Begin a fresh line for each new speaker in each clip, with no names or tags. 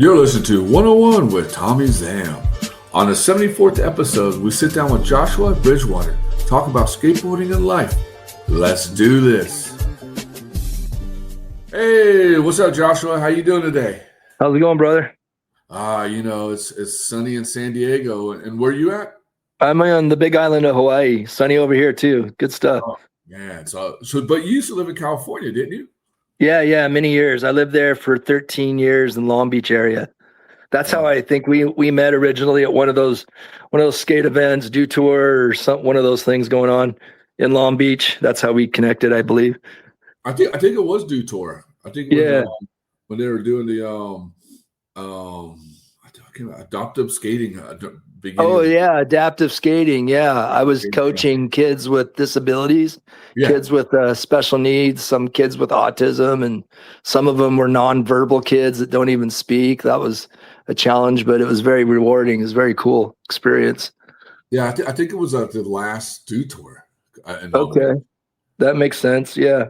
You're listening to 101 with Tommie Zam. On the 74th episode, we sit down with Joshua Bridgewater, talk about skateboarding and life. Let's do this. Hey, what's up, Joshua? How you doing today?
How's it going, brother?
It's sunny in San Diego. And where you at?
I'm on the big island of Hawaii. Sunny over here too. Good stuff.
Oh, man. But you used to live in California, didn't you?
Yeah, many years. I lived there for 13 years in Long Beach area. That's how I think we met originally at one of those skate events, Do Tour or one of those things going on in Long Beach. That's how we connected, I believe.
I think it was Do Tour. I think it was, when they were doing the adaptive skating.
Adaptive skating. Yeah, I was coaching kids with disabilities, kids with special needs, some kids with autism, and some of them were nonverbal kids that don't even speak. That was a challenge, but it was very rewarding. It was a very cool experience.
Yeah, I think it was the last Do Tour.
Okay, that makes sense. Yeah.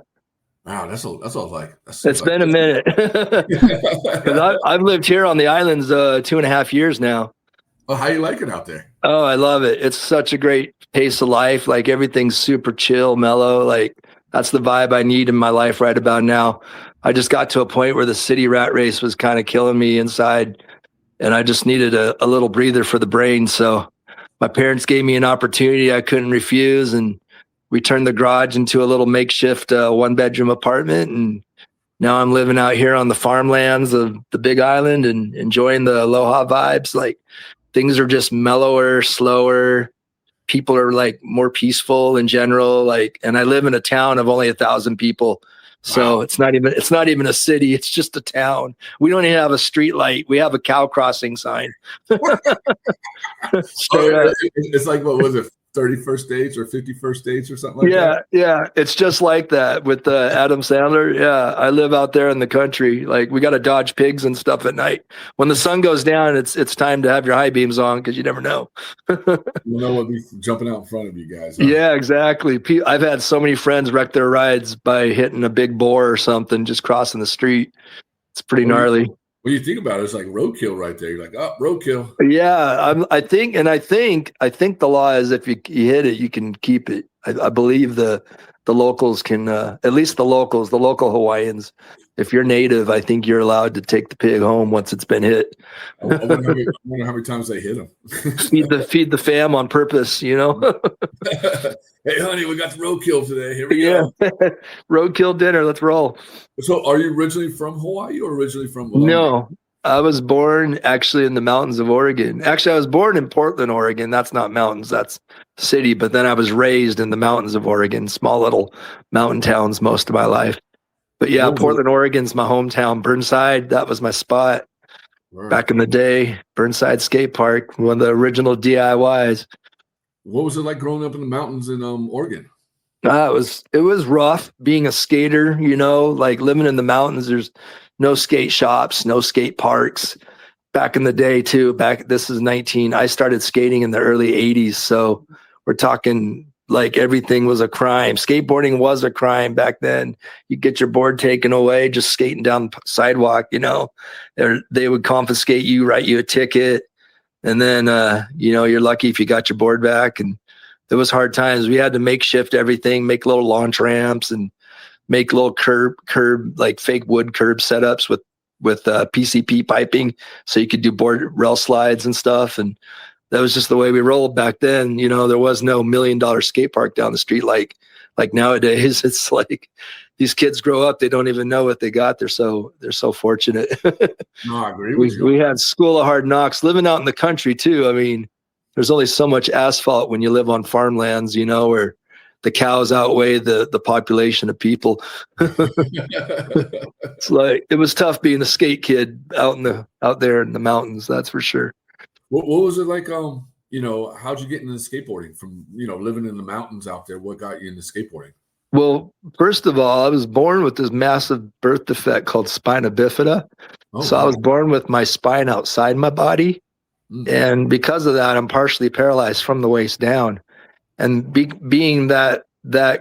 Wow, that's like.
It's been a minute. Because I've lived here on the islands 2.5 years now.
Well, how you like it out there?
Oh, I love it. It's such a great pace of life. Like everything's super chill, mellow. Like that's the vibe I need in my life right about now. I just got to a point where the city rat race was kind of killing me inside, and I just needed a little breather for the brain. So my parents gave me an opportunity I couldn't refuse, and we turned the garage into a little makeshift 1-bedroom apartment. And now I'm living out here on the farmlands of the Big Island and enjoying the aloha vibes. Like things are just mellower, slower. People are like more peaceful in general. Like, and I live in a town of only 1,000 people. So wow. It's not even a city. It's just a town. We don't even have a street light. We have a cow crossing sign.
It's like, what was it? 31st dates or 51st dates or something like that?
Yeah. It's just like that with Adam Sandler. Yeah. I live out there in the country. Like we got to dodge pigs and stuff at night. When the sun goes down, it's time to have your high beams on because you never know.
You know what be jumping out in front of you guys. Huh?
Yeah, exactly. I've had so many friends wreck their rides by hitting a big boar or something, just crossing the street. It's pretty gnarly.
When you think about it, it's like roadkill right there. You're like, oh, roadkill.
Yeah, I think the law is if you hit it, you can keep it. I believe the locals can, at least the local Hawaiians. If you're native, I think you're allowed to take the pig home once it's been hit.
I wonder how many times they hit them.
feed the fam on purpose, you know.
Hey, honey, we got the roadkill today. Here we go.
Roadkill dinner. Let's roll.
So, are you originally from Hawaii or originally from?
No, I was born actually in the mountains of Oregon. Actually, I was born in Portland, Oregon. That's not mountains, that's city. But then I was raised in the mountains of Oregon, small little mountain towns most of my life. But yeah, Portland, Oregon's my hometown. Burnside, that was my spot back in the day. Burnside Skate Park, one of the original DIYs.
What was it like growing up in the mountains in Oregon?
It was rough being a skater, you know, like living in the mountains. There's no skate shops, no skate parks. Back in the day too, I started skating in the early 80s. So we're talking like everything was a crime. Skateboarding was a crime back then. You get your board taken away, just skating down the sidewalk, you know, they would confiscate you, write you a ticket. And then, you're lucky if you got your board back. And there was hard times. We had to makeshift everything, make little launch ramps and make little curb, like fake wood curb setups with PCP piping. So you could do board rail slides and stuff. And that was just the way we rolled back then. You know, there was no $1 million skate park down the street. Like nowadays, it's like these kids grow up, they don't even know what they got. They're so fortunate.
No, I agree with you.
We had school of hard knocks living out in the country too. I mean, there's only so much asphalt when you live on farmlands, you know, where the cows outweigh the population of people. It's like, it was tough being a skate kid out there in the mountains. That's for sure.
What was it like? How'd you get into skateboarding from, living in the mountains out there? What got you into skateboarding?
Well, first of all, I was born with this massive birth defect called spina bifida. So I was born with my spine outside my body. Mm-hmm. And because of that, I'm partially paralyzed from the waist down. And being that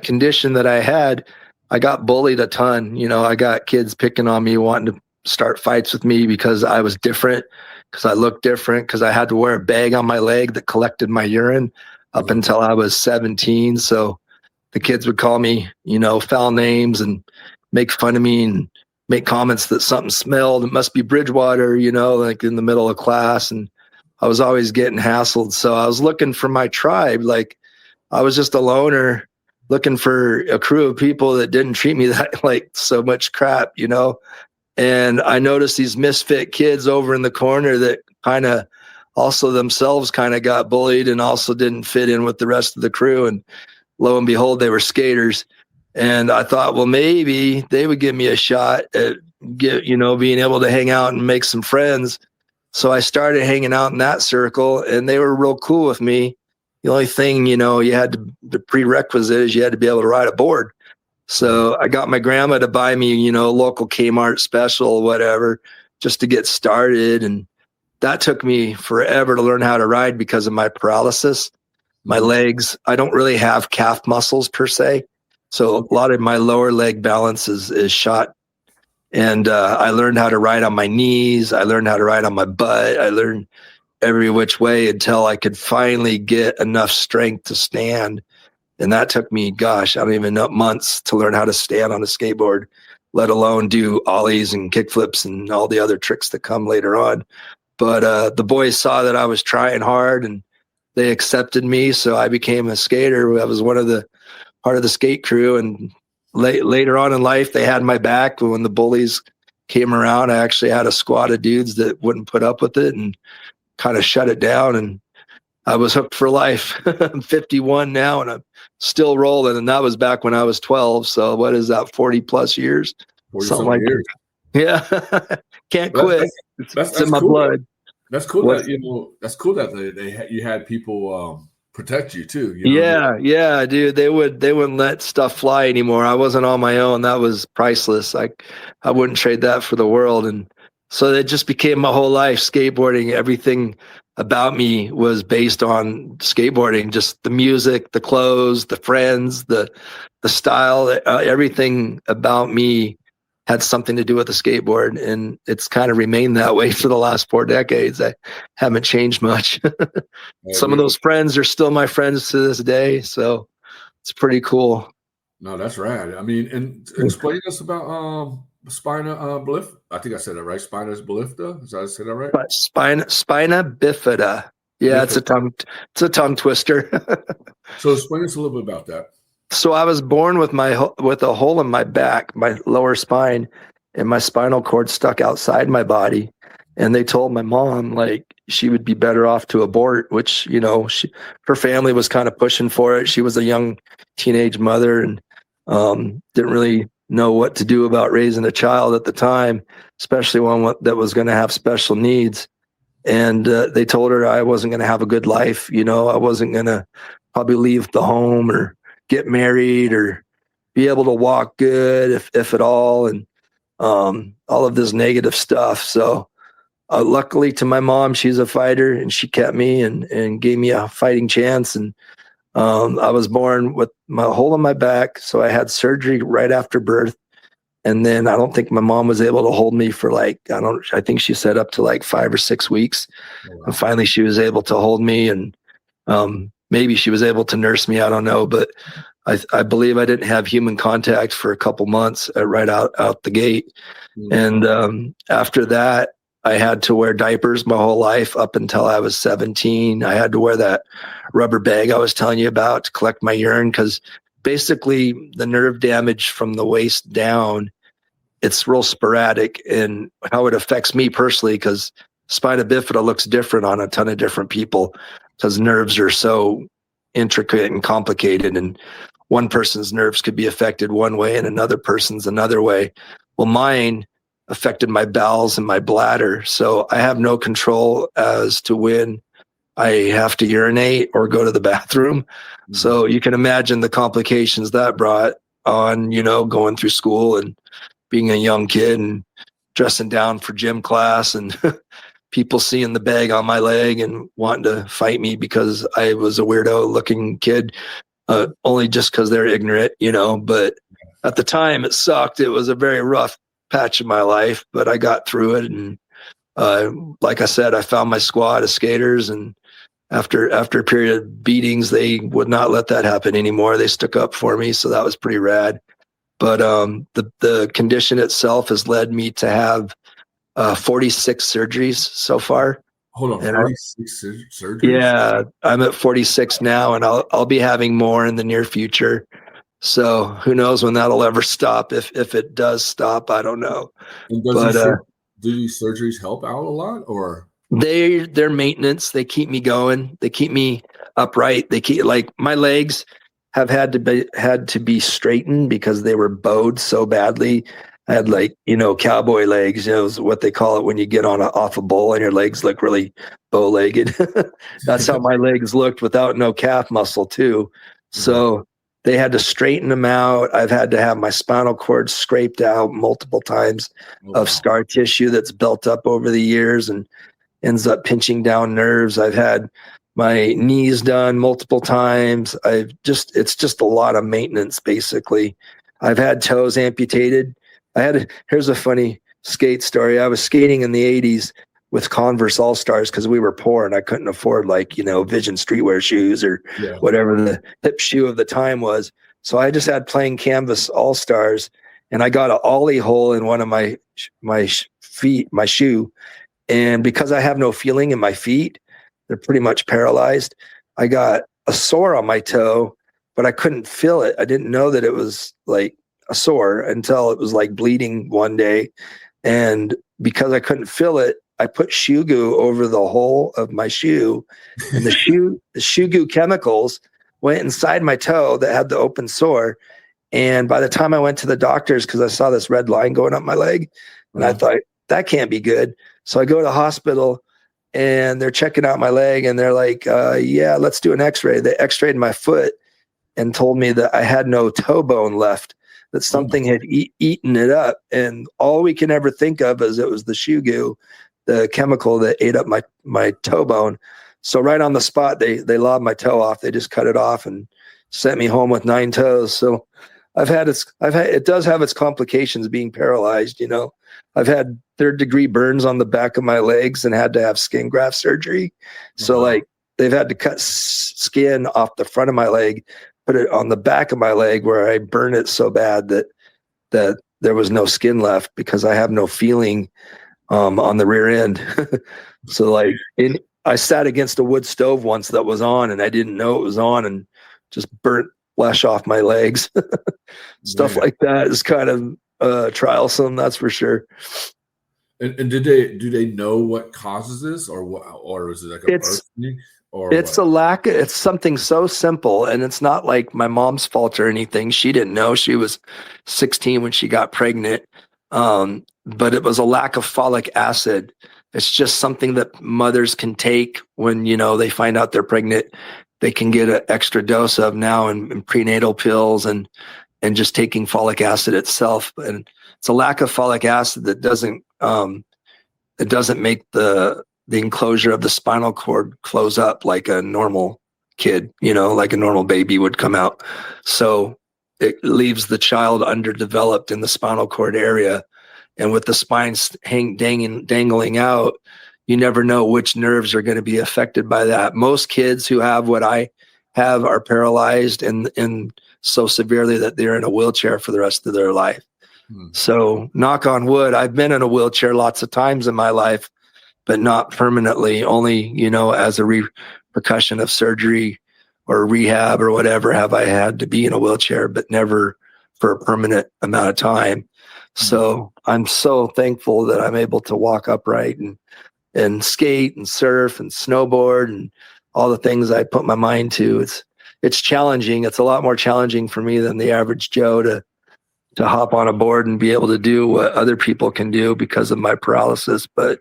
condition that I had, I got bullied a ton. You know, I got kids picking on me, wanting to start fights with me because I was different, because I looked different, because I had to wear a bag on my leg that collected my urine up until I was 17. So the kids would call me, foul names and make fun of me and make comments that something smelled. It must be Bridgewater, like in the middle of class. And I was always getting hassled. So I was looking for my tribe. Like I was just a loner looking for a crew of people that didn't treat me that like so much crap, And I noticed these misfit kids over in the corner that kind of also themselves kind of got bullied and also didn't fit in with the rest of the crew. And lo and behold, they were skaters. And I thought, well, maybe they would give me a shot at being able to hang out and make some friends. So I started hanging out in that circle, and they were real cool with me. The only thing, the prerequisite is you had to be able to ride a board. So I got my grandma to buy me, local Kmart special, whatever, just to get started. And that took me forever to learn how to ride because of my paralysis. My legs, I don't really have calf muscles per se. So a lot of my lower leg balance is shot. And I learned how to ride on my knees. I learned how to ride on my butt. I learned every which way until I could finally get enough strength to stand. And that took me, I don't even know, months to learn how to stand on a skateboard, let alone do ollies and kickflips and all the other tricks that come later on. But the boys saw that I was trying hard and they accepted me. So I became a skater. I was part of the skate crew. And later on in life, they had my back. When the bullies came around, I actually had a squad of dudes that wouldn't put up with it and kind of shut it down. And I was hooked for life. I'm 51 now and I'm still rolling. And that was back when I was 12. So what is that? 40 plus years?
40 something like years.
Yeah. Can't quit. It's in my
cool.
blood.
That's cool that's cool that you had people protect you too.
Yeah, dude. They wouldn't let stuff fly anymore. I wasn't on my own. That was priceless. I wouldn't trade that for the world. And so it just became my whole life, skateboarding. Everything about me was based on skateboarding, just the music, the clothes, the friends, the style, everything about me had something to do with the skateboard. And it's kind of remained that way for the last 4 decades. I haven't changed much. Some of those friends are still my friends to this day. So it's pretty cool.
No, that's rad. I mean, and explain us about spina bifida. I think I said that right. Spina bifida. Did I say that right?
Spina bifida. Yeah, bifida. It's a tongue twister.
So explain us a little bit about that.
So I was born with a hole in my back, my lower spine, and my spinal cord stuck outside my body. And they told my mom like she would be better off to abort, which her family was kind of pushing for it. She was a young teenage mother and didn't really know what to do about raising a child at the time, especially one that was going to have special needs. And they told her I wasn't going to have a good life. I wasn't going to probably leave the home or get married or be able to walk good, if at all. And all of this negative stuff. So luckily to my mom, she's a fighter and she kept me and gave me a fighting chance. And I was born with my hole in my back. So I had surgery right after birth. And then I don't think my mom was able to hold me for I think she said up to 5 or 6 weeks. Oh, wow. And finally she was able to hold me and maybe she was able to nurse me. I don't know, but I believe I didn't have human contact for a couple months right out the gate. Mm-hmm. And after that, I had to wear diapers my whole life up until I was 17. I had to wear that rubber bag I was telling you about to collect my urine because basically the nerve damage from the waist down, it's real sporadic and how it affects me personally because spina bifida looks different on a ton of different people because nerves are so intricate and complicated and one person's nerves could be affected one way and another person's another way. Well, mine affected my bowels and my bladder. So I have no control as to when I have to urinate or go to the bathroom. Mm-hmm. So you can imagine the complications that brought on, going through school and being a young kid and dressing down for gym class and people seeing the bag on my leg and wanting to fight me because I was a weirdo looking kid, only just because they're ignorant, but at the time it sucked. It was a very rough patch in my life, but I got through it. And like I said, I found my squad of skaters, and after a period of beatings, they would not let that happen anymore. They stuck up for me, so that was pretty rad. But the condition itself has led me to have 46 surgeries so far.
Hold on,
And
46 surgeries?
yeah, I'm at 46 now, and I'll be having more in the near future. So who knows when that'll ever stop? If it does stop, I don't know.
And do these surgeries help out a lot, or?
They're maintenance. They keep me going. They keep me upright. They keep, like, my legs have had to be straightened because they were bowed so badly. I had, like, cowboy legs, is what they call it when you get off a bull and your legs look really bow-legged. That's how my legs looked without no calf muscle too. So they had to straighten them out. I've had to have my spinal cord scraped out multiple times of scar tissue that's built up over the years and ends up pinching down nerves. I've had my knees done multiple times. It's just a lot of maintenance, basically. I've had toes amputated. Here's a funny skate story. I was skating in the 80s with Converse All-Stars because we were poor and I couldn't afford, like, Vision streetwear shoes or whatever the hip shoe of the time was. So I just had plain canvas All-Stars, and I got an ollie hole in one of my shoe. And because I have no feeling in my feet, they're pretty much paralyzed. I got a sore on my toe, but I couldn't feel it. I didn't know that it was like a sore until it was like bleeding one day. And because I couldn't feel it, I put shoe goo over the hole of my shoe, and the shoe goo chemicals went inside my toe that had the open sore. And by the time I went to the doctors, because I saw this red line going up my leg, and I thought, that can't be good. So I go to the hospital, and they're checking out my leg, and they're like, yeah, let's do an x-ray. They x-rayed my foot and told me that I had no toe bone left, that something had eaten it up. And all we can ever think of is it was the shoe goo, the chemical that ate up my toe bone. So right on the spot, they lobbed my toe off. They just cut it off and sent me home with 9 toes. So it does have its complications being paralyzed. I've had 3rd-degree burns on the back of my legs and had to have skin graft surgery. So like they've had to cut skin off the front of my leg, put it on the back of my leg where I burned it so bad that there was no skin left because I have no feeling on the rear end. So like I sat against a wood stove once that was on, and I didn't know it was on, and just burnt flesh off my legs. Stuff like that is kind of trialsome, that's for sure.
And do they know what causes this, or is it like a birth thing?
It's something so simple, and it's not like my mom's fault or anything. She didn't know. She was 16 when she got pregnant. But it was a lack of folic acid. It's just something that mothers can take when, they find out they're pregnant. They can get an extra dose of now in prenatal pills and just taking folic acid itself. And it's a lack of folic acid that doesn't make the enclosure of the spinal cord close up like a normal kid, like a normal baby would come out. So it leaves the child underdeveloped in the spinal cord area. And with the spine dangling out, you never know which nerves are going to be affected by that. Most kids who have what I have are paralyzed and so severely that they're in a wheelchair for the rest of their life. So knock on wood, I've been in a wheelchair lots of times in my life, but not permanently, only, as a repercussion of surgery or rehab or whatever have I had to be in a wheelchair, but never for a permanent amount of time. So I'm so thankful that I'm able to walk upright and skate and surf and snowboard and all the things I put my mind to. It's challenging. It's a lot more challenging for me than the average Joe to hop on a board and be able to do what other people can do because of my paralysis. But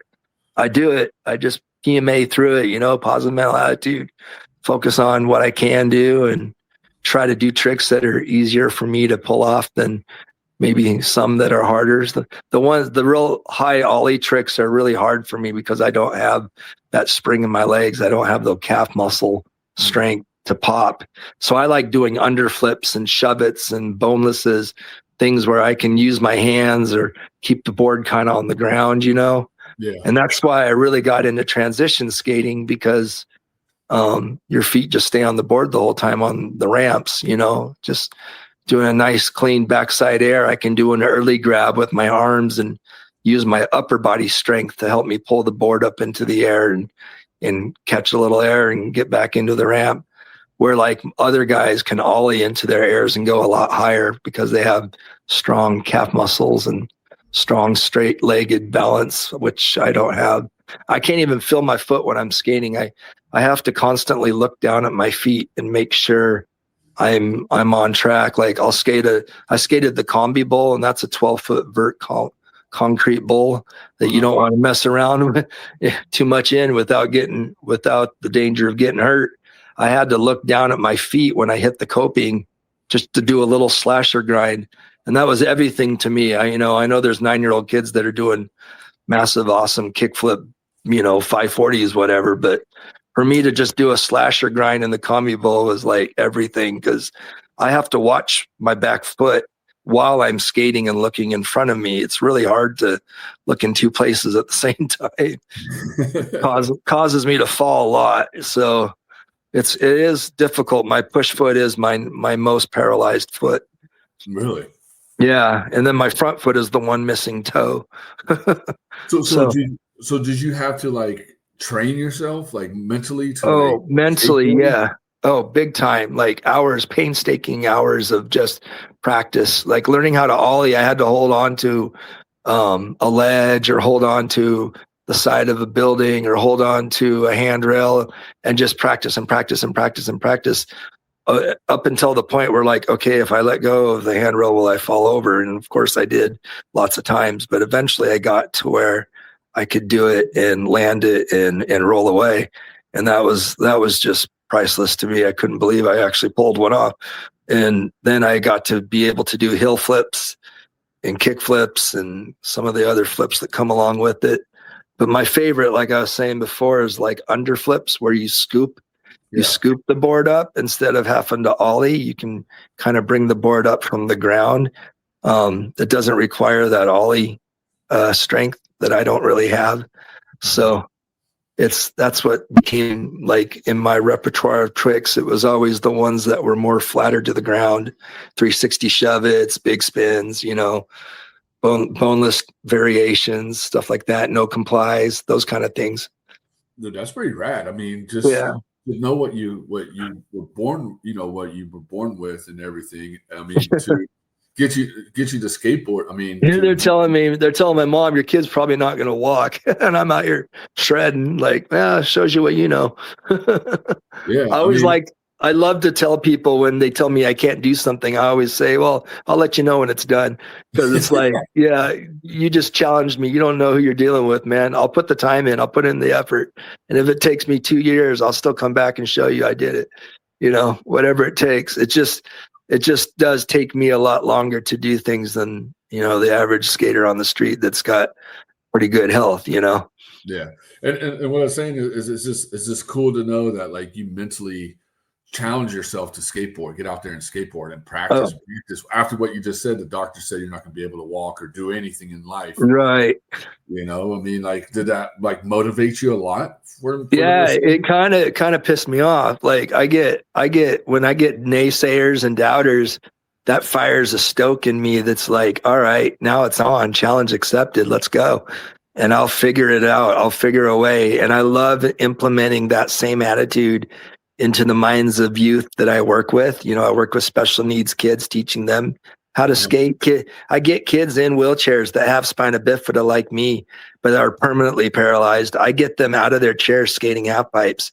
I do it. I just PMA through it, positive mental attitude, focus on what I can do and try to do tricks that are easier for me to pull off than maybe some that are harder. The real high ollie tricks are really hard for me because I don't have that spring in my legs. I don't have the calf muscle strength to pop. So I like doing underflips and shove-its and bonelesses, things where I can use my hands or keep the board kind of on the ground,
Yeah.
And that's why I really got into transition skating, because your feet just stay on the board the whole time on the ramps, just doing a nice clean backside air. I can do an early grab with my arms and use my upper body strength to help me pull the board up into the air and catch a little air and get back into the ramp. Where like other guys can ollie into their airs and go a lot higher because they have strong calf muscles and strong straight-legged balance, which I don't have. I can't even feel my foot when I'm skating. I have to constantly look down at my feet and make sure I'm on track. Like I skated the combi bowl, and that's a 12-foot concrete bowl that you don't want to mess around with too much in without the danger of getting hurt. I had to look down at my feet when I hit the coping just to do a little slasher grind. And that was everything to me. I know there's 9-year-old kids that are doing massive, awesome kickflip, 540s, whatever. But for me to just do a slasher grind in the combi bowl was like everything, because I have to watch my back foot while I'm skating and looking in front of me. It's really hard to look in two places at the same time. Causes me to fall a lot. So it is difficult. My push foot is my most paralyzed foot.
Really?
Yeah, and then my front foot is the one missing toe.
So did you have to like train yourself like mentally to
mentally, yeah. Oh, big time. Like painstaking hours of just practice. Like learning how to ollie, I had to hold on to a ledge or hold on to the side of a building or hold on to a handrail and just practice and practice and practice and practice up until the point where like, okay, if I let go of the handrail, will I fall over? And of course I did lots of times, but eventually I got to where I could do it and land it and roll away. And that was just priceless to me. I couldn't believe I actually pulled one off. And then I got to be able to do hill flips and kick flips and some of the other flips that come along with it. But my favorite, like I was saying before, is like under flips where you scoop the board up instead of having to ollie. You can kind of bring the board up from the ground. It doesn't require that ollie strength that I don't really have. So that's what became like in my repertoire of tricks. It was always the ones that were more flatter to the ground, 360 shove-its, big spins, boneless variations, stuff like that, no complies, those kind of things.
Dude, that's pretty rad. I mean, just to know what you were born, what you were born with and everything. I mean, to get you to skateboard. I mean,
they're telling my mom, your kid's probably not going to walk, and I'm out here shredding. Like, shows you what you know.
Yeah,
I love to tell people when they tell me I can't do something, I always say, well, I'll let you know when it's done. Because it's like, yeah, you just challenged me. You don't know who you're dealing with, man. I'll put the time in. I'll put in the effort. And if it takes me 2 years, I'll still come back and show you I did it. Whatever it takes. It just does take me a lot longer to do things than, the average skater on the street that's got pretty good health,
Yeah. And what I was saying is it's just cool to know that like you mentally challenge yourself to skateboard, get out there and skateboard and practice. After what you just said, the doctor said you're not going to be able to walk or do anything in life.
Right.
I mean, like, did that like motivate you a lot?
It kind of pissed me off. Like I get when I get naysayers and doubters, that fires a stoke in me. That's like, all right, now it's on, challenge accepted. Let's go. And I'll figure it out. I'll figure a way. And I love implementing that same attitude into the minds of youth that I work with. I work with special needs kids, teaching them how to skate. I get kids in wheelchairs that have spina bifida like me, but are permanently paralyzed. I get them out of their chairs skating half pipes.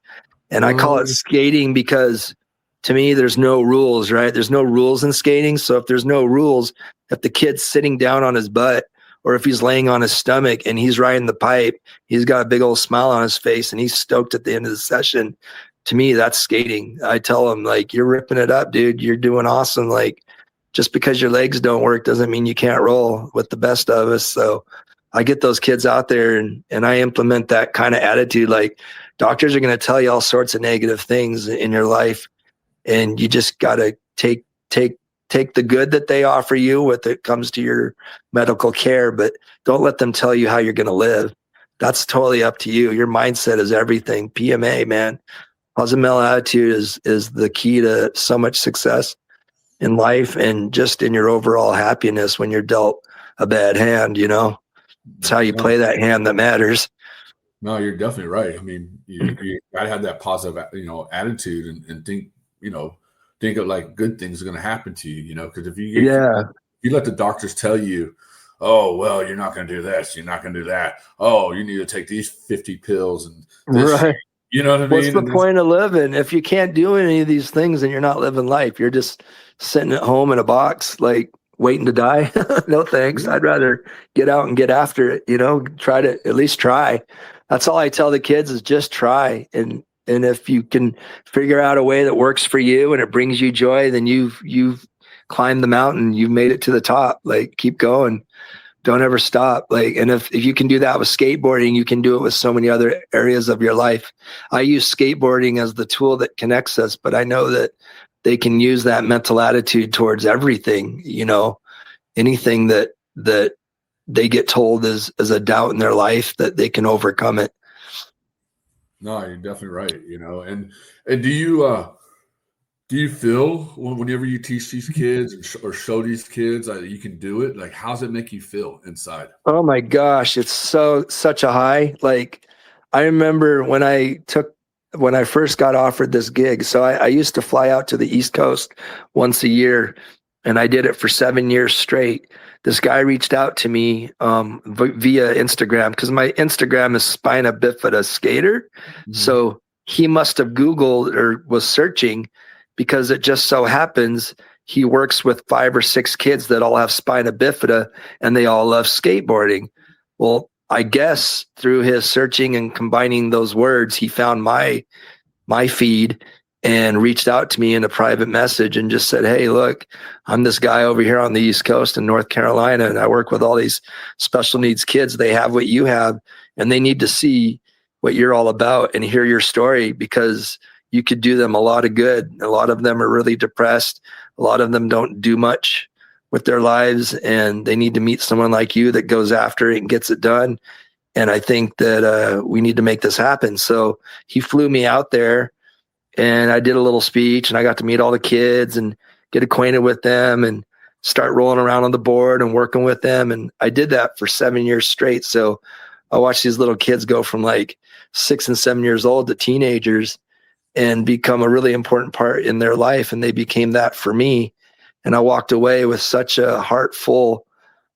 And I call it skating because to me, there's no rules, right? There's no rules in skating. So if there's no rules, if the kid's sitting down on his butt, or if he's laying on his stomach and he's riding the pipe, he's got a big old smile on his face and he's stoked at the end of the session. To me, that's skating. I tell them, like, you're ripping it up, dude. You're doing awesome. Like, just because your legs don't work doesn't mean you can't roll with the best of us. So I get those kids out there and I implement that kind of attitude. Like, doctors are going to tell you all sorts of negative things in your life. And you just got to take take the good that they offer you when it comes to your medical care, but don't let them tell you how you're going to live. That's totally up to you. Your mindset is everything. PMA, man. Positive mental attitude is the key to so much success in life and just in your overall happiness when you're dealt a bad hand, you know. It's how you play that hand that matters.
No, you're definitely right. I mean, you gotta have that positive, attitude and think, think of like good things are going to happen to you, because if you let the doctors tell you, oh, well, you're not going to do this, you're not going to do that. Oh, you need to take these 50 pills and this,
right.
You know what I mean?
What's the point of living? If you can't do any of these things, then you're not living life. You're just sitting at home in a box, like waiting to die. No thanks. I'd rather get out and get after it, try to at least try. That's all I tell the kids is just try. And if you can figure out a way that works for you and it brings you joy, then you've climbed the mountain. You've made it to the top. Like, keep going. Don't ever stop. Like, and if you can do that with skateboarding, you can do it with so many other areas of your life. I use skateboarding as the tool that connects us, but I know that they can use that mental attitude towards everything, anything that they get told is a doubt in their life, that they can overcome it.
No, you're definitely right. And do you feel whenever you teach these kids or show these kids that you can do it? Like, how's it make you feel inside?
Oh my gosh, it's such a high. Like, I remember when I first got offered this gig. So I used to fly out to the East Coast once a year, and I did it for 7 years straight. This guy reached out to me via Instagram, because my Instagram is Spina Bifida Skater. Mm-hmm. So he must have Googled or was searching, because it just so happens he works with 5 or 6 kids that all have spina bifida and they all love skateboarding. Well, I guess through his searching and combining those words, he found my feed and reached out to me in a private message and just said, hey, look, I'm this guy over here on the East Coast in North Carolina, and I work with all these special needs kids. They have what you have, and they need to see what you're all about and hear your story, because you could do them a lot of good. A lot of them are really depressed. A lot of them don't do much with their lives, and they need to meet someone like you that goes after it and gets it done. And I think that we need to make this happen. So he flew me out there, and I did a little speech, and I got to meet all the kids and get acquainted with them and start rolling around on the board and working with them. And I did that for 7 years straight. So I watched these little kids go from like 6 and 7 years old to teenagers and become a really important part in their life. And they became that for me. And I walked away with such a heart full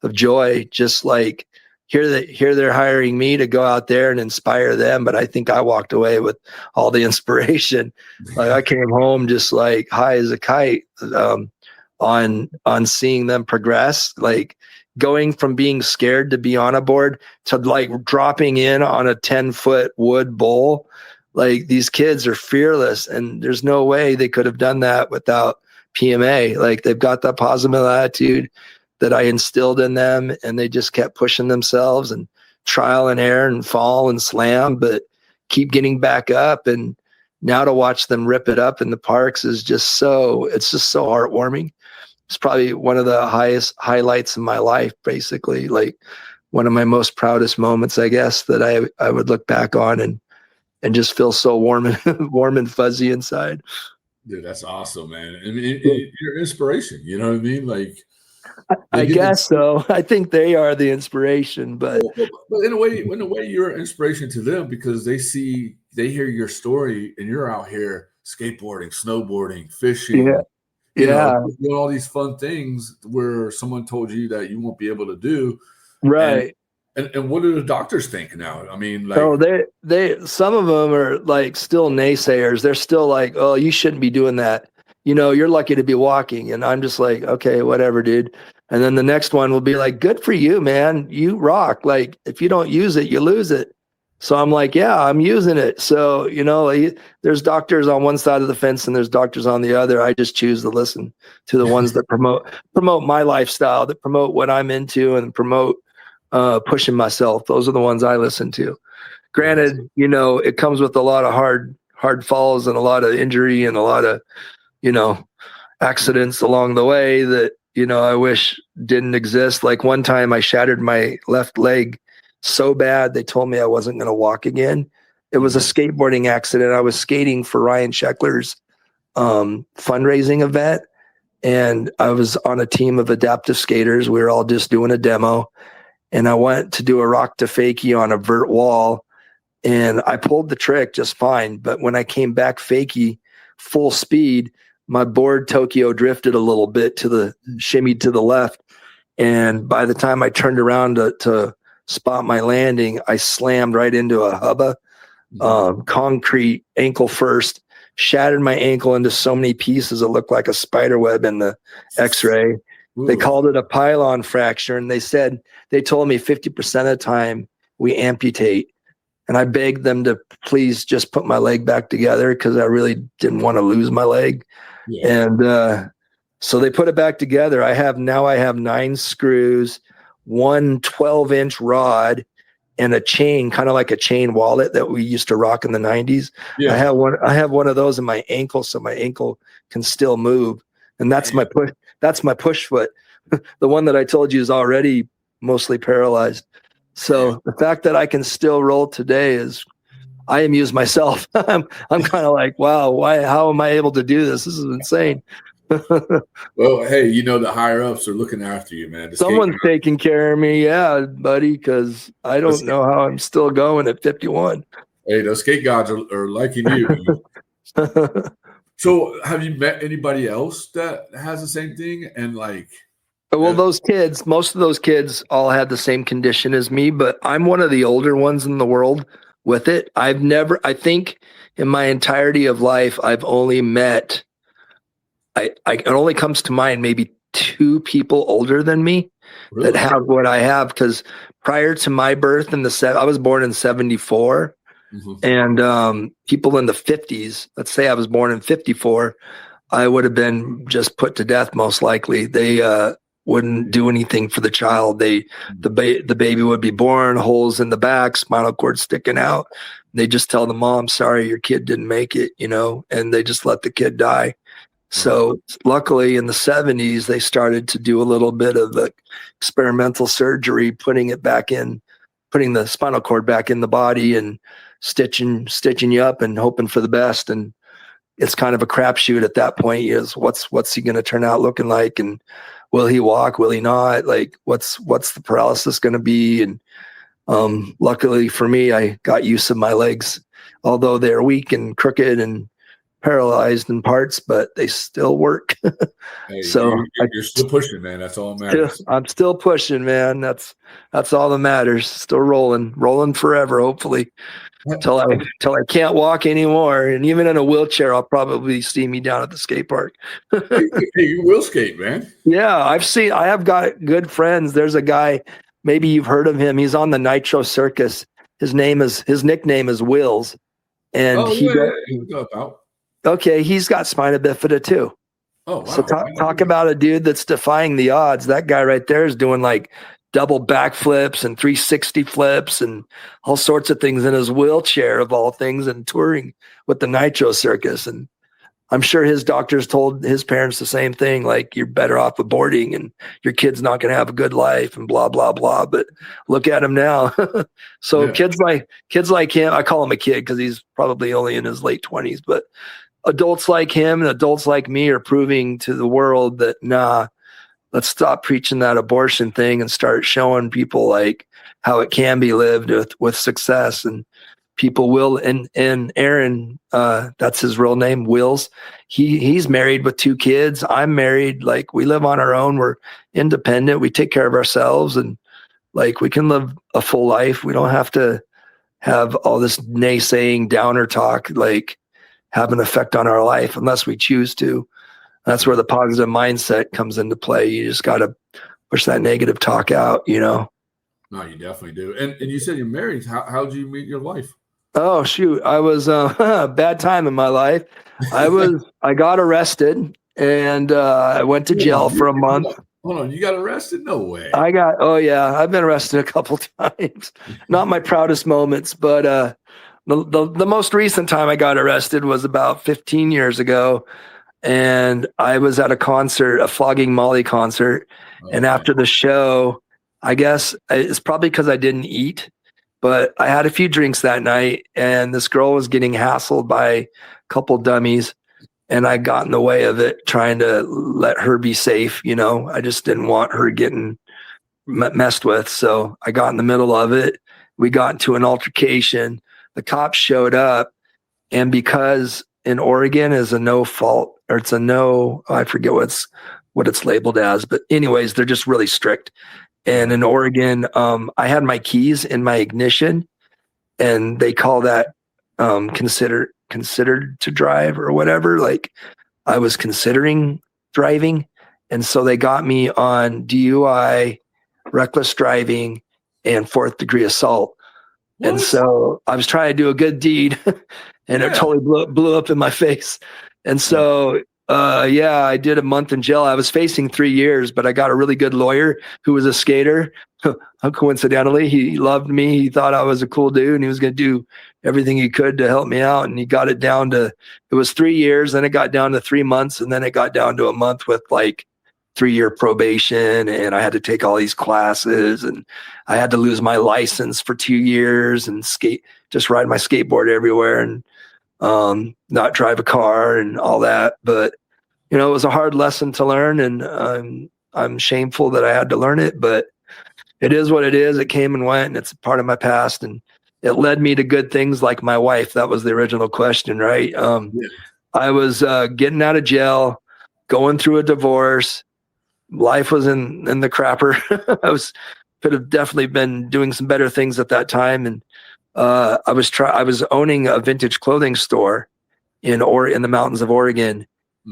of joy, just like here they're hiring me to go out there and inspire them. But I think I walked away with all the inspiration. Like, I came home just like high as a kite on seeing them progress, like going from being scared to be on a board to like dropping in on a 10-foot wood bowl. Like, these kids are fearless, and there's no way they could have done that without PMA. Like, they've got that positive attitude that I instilled in them, and they just kept pushing themselves and trial and error and fall and slam, but keep getting back up. And now to watch them rip it up in the parks is just it's just so heartwarming. It's probably one of the highest highlights in my life, basically, like one of my most proudest moments, I guess, that I would look back on and just feel so warm and fuzzy inside.
Dude, that's awesome, man. I mean, you're inspiration. You know what I mean? Like,
I guess so. I think they are the inspiration, but
in a way, you're an inspiration to them, because they hear your story, and you're out here skateboarding, snowboarding, fishing, doing all these fun things where someone told you that you won't be able to do.
Right.
And what do the doctors think now? I mean, like,
they some of them are like still naysayers. They're still like, oh, you shouldn't be doing that. You're lucky to be walking. And I'm just like, okay, whatever, dude. And then the next one will be like, good for you, man. You rock. Like, if you don't use it, you lose it. So I'm like, yeah, I'm using it. So, there's doctors on one side of the fence and there's doctors on the other. I just choose to listen to the ones that promote my lifestyle, that promote what I'm into and promote pushing myself. Those are the ones I listen to. Granted, it comes with a lot of hard falls and a lot of injury and a lot of, accidents along the way that, I wish didn't exist. Like one time I shattered my left leg so bad, they told me I wasn't going to walk again. It was a skateboarding accident. I was skating for Ryan Sheckler's fundraising event. And I was on a team of adaptive skaters. We were all just doing a demo. And I went to do a rock to fakie on a vert wall. And I pulled the trick just fine. But when I came back fakie, full speed, my board Tokyo drifted a little bit shimmied to the left. And by the time I turned around to spot my landing, I slammed right into a hubba, concrete ankle first, shattered my ankle into so many pieces it looked like a spider web in the x-ray. Ooh. They called it a pylon fracture, and they told me 50% of the time we amputate. And I begged them to please just put my leg back together because I really didn't want to lose my leg. Yeah. And so they put it back together. I have 9 screws, one 12-inch rod, and a chain, kind of like a chain wallet that we used to rock in the 90s. Yeah. I have one of those in my ankle, so my ankle can still move. And that's my push foot. The one that I told you is already mostly paralyzed. So the fact that I can still roll today is, I amuse myself. I'm kind of like, wow, how am I able to do this? This is insane.
Well, hey, the higher ups are looking after you, man.
Someone's taking care of me, yeah, buddy, because I don't know how I'm still going at 51.
Hey, those skate gods are liking you. So have you met anybody else that has the same thing? And
well, most of those kids all had the same condition as me, but I'm one of the older ones in the world with it. I think in my entirety of life, I've only met, it only comes to mind maybe 2 people older than me that have what I have. Because prior to my birth I was born in 74, and people in the 50s, let's say I was born in 54, I would have been just put to death most likely. They wouldn't do anything for the child. The baby would be born, holes in the back, spinal cord sticking out. They just tell the mom, sorry, your kid didn't make it, and they just let the kid die. So luckily in the 70s, they started to do a little bit of experimental surgery, putting the spinal cord back in the body and stitching you up and hoping for the best. And it's kind of a crapshoot at that point. Is what's he going to turn out looking like? And will he walk? Will he not? What's the paralysis going to be? And luckily for me, I got use of my legs, although they're weak and crooked and paralyzed in parts, but they still work.
Hey, so you're still pushing, man. That's all that matters.
I'm still pushing, man. That's all that matters. Still rolling forever, hopefully, till I can't walk anymore. And even in a wheelchair, I'll probably see me down at the skate park.
Hey, you will skate, man.
Yeah, I have got good friends. There's a guy, maybe you've heard of him. He's on the Nitro Circus. His nickname is Wills, and okay, he's got spina bifida too. Oh, wow. So talk about a dude that's defying the odds. That guy right there is doing double backflips and 360 flips and all sorts of things in his wheelchair, of all things, and touring with the Nitro Circus. And I'm sure his doctors told his parents the same thing, you're better off aborting and your kid's not going to have a good life and blah, blah, blah. But look at him now. So yeah. Kids like him, I call him a kid because he's probably only in his late 20s, but adults like him and adults like me are proving to the world that, let's stop preaching that abortion thing and start showing people how it can be lived with success. And people will, and Aaron, that's his real name, Wills. He's married with 2 kids. I'm married. We live on our own. We're independent. We take care of ourselves, and we can live a full life. We don't have to have all this naysaying downer talk, have an effect on our life unless we choose to. That's where the positive mindset comes into play. You just got to push that negative talk out, No,
you definitely do. And you said you're married. How did you meet your wife?
Oh, shoot. I was a bad time in my life. I got arrested and I went to jail for a month.
Hold on. You got arrested? No way.
Oh yeah. I've been arrested a couple times. Not my proudest moments, but the most recent time I got arrested was about 15 years ago. and I was at a concert, a Flogging Molly concert. And
Okay.
after the show, I guess it's probably because I didn't eat, but I had a few drinks that night, and this girl was getting hassled by a couple dummies, and I got in the way of it, trying to let her be safe. I just didn't want her getting messed with. So I got in the middle of it. We got into an altercation. The cops showed up, and because in Oregon is a no fault, or it's a no, I forget what it's labeled as, but anyways, they're just really strict. And in Oregon, I had my keys in my ignition, and they call that considered to drive or whatever. Like, I was considering driving, and so they got me on DUI, reckless driving, and fourth degree assault.
What?
And so I was trying to do a good deed, and it totally blew up in my face. And so, I did a month in jail. I was facing 3 years, but I got a really good lawyer who was a skater. Coincidentally, he loved me. He thought I was a cool dude, and he was going to do everything he could to help me out. And he got it down to, it was 3 years, then it got down to 3 months, and then it got down to a month with like 3-year probation. And I had to take all these classes, and I had to lose my license for 2 years and just ride my skateboard everywhere, and not drive a car and all that. But it was a hard lesson to learn, and I'm shameful that I had to learn it, but it is what it is. It came and went, and it's part of my past, and it led me to good things like my wife. That was the original question, right? I was getting out of jail, going through a divorce. Life was in the crapper. Could have definitely been doing some better things at that time, and I was owning a vintage clothing store in the mountains of Oregon,